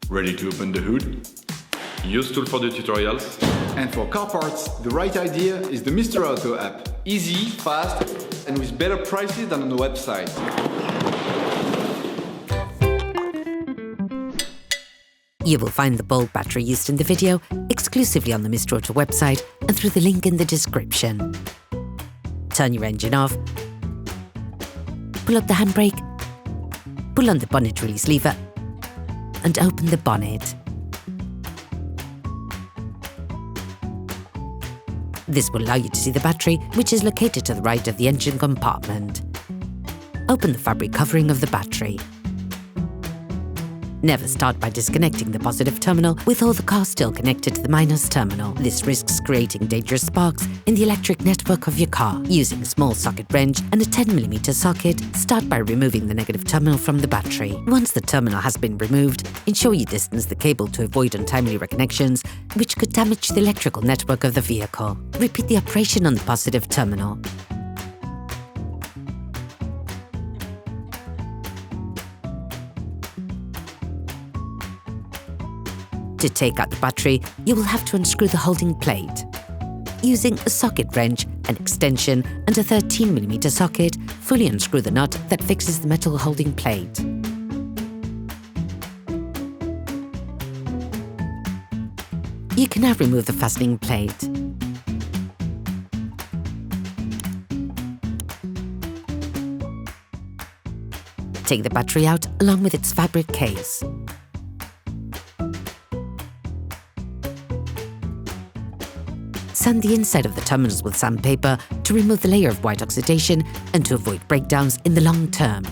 Ready to open the hood? UseTool for the tutorials. And for car parts, the right idea is the Mr. Auto app. Easy, fast, and with better prices than on the website. You will find the bulb battery used in the video exclusively on the Mr. Auto website and through the link in the description. Turn your engine off, pull up the handbrake, pull on the bonnet release lever and open the bonnet. This will allow you to see the battery, which is located to the right of the engine compartment. Open the fabric covering of the battery. Never start by disconnecting the positive terminal with all the cars still connected to the minus terminal. This risks creating dangerous sparks in the electric network of your car. Using a small socket wrench and a 10mm socket, start by removing the negative terminal from the battery. Once the terminal has been removed, ensure you distance the cable to avoid untimely reconnections, which could damage the electrical network of the vehicle. Repeat the operation on the positive terminal. To take out the battery, you will have to unscrew the holding plate. Using a socket wrench, an extension and a 13mm socket, fully unscrew the nut that fixes the metal holding plate. You can now remove the fastening plate. Take the battery out along with its fabric case. Sand the inside of the terminals with sandpaper to remove the layer of white oxidation and to avoid breakdowns in the long term.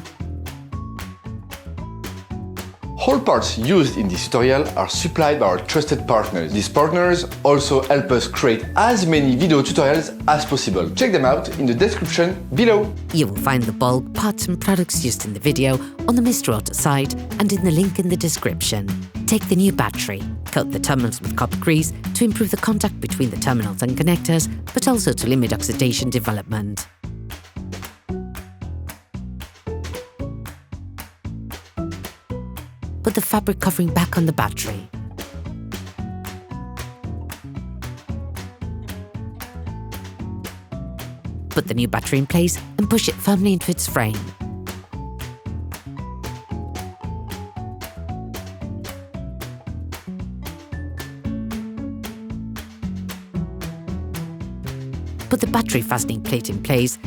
All parts used in this tutorial are supplied by our trusted partners. These partners also help us create as many video tutorials as possible. Check them out in the description below. You will find the bulb, parts and products used in the video on the Mr. Auto site and in the link in the description. Take the new battery, coat the terminals with copper grease to improve the contact between the terminals and connectors, but also to limit oxidation development. Put the fabric covering back on the battery. Put the new battery in place and push it firmly into its frame. Put the battery fastening plate in place,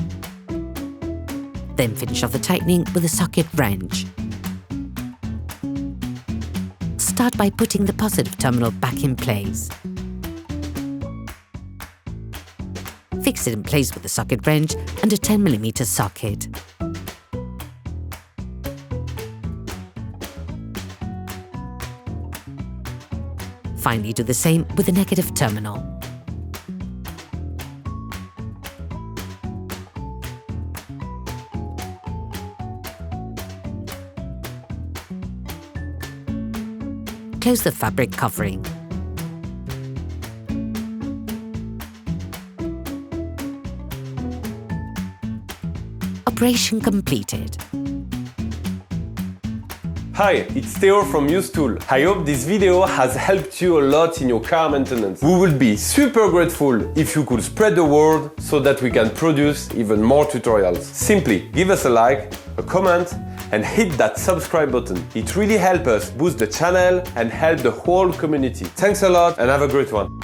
then finish off the tightening with a socket wrench. Start by putting the positive terminal back in place. Fix it in place with a socket wrench and a 10mm socket. Finally, do the same with the negative terminal. Close the fabric covering. Operation completed. Hi, it's Theo from UseTool. I hope this video has helped you a lot in your car maintenance. We would be super grateful if you could spread the word so that we can produce even more tutorials. Simply give us a like, a comment, and hit that subscribe button. It really helps us boost the channel and help the whole community. Thanks a lot and have a great one.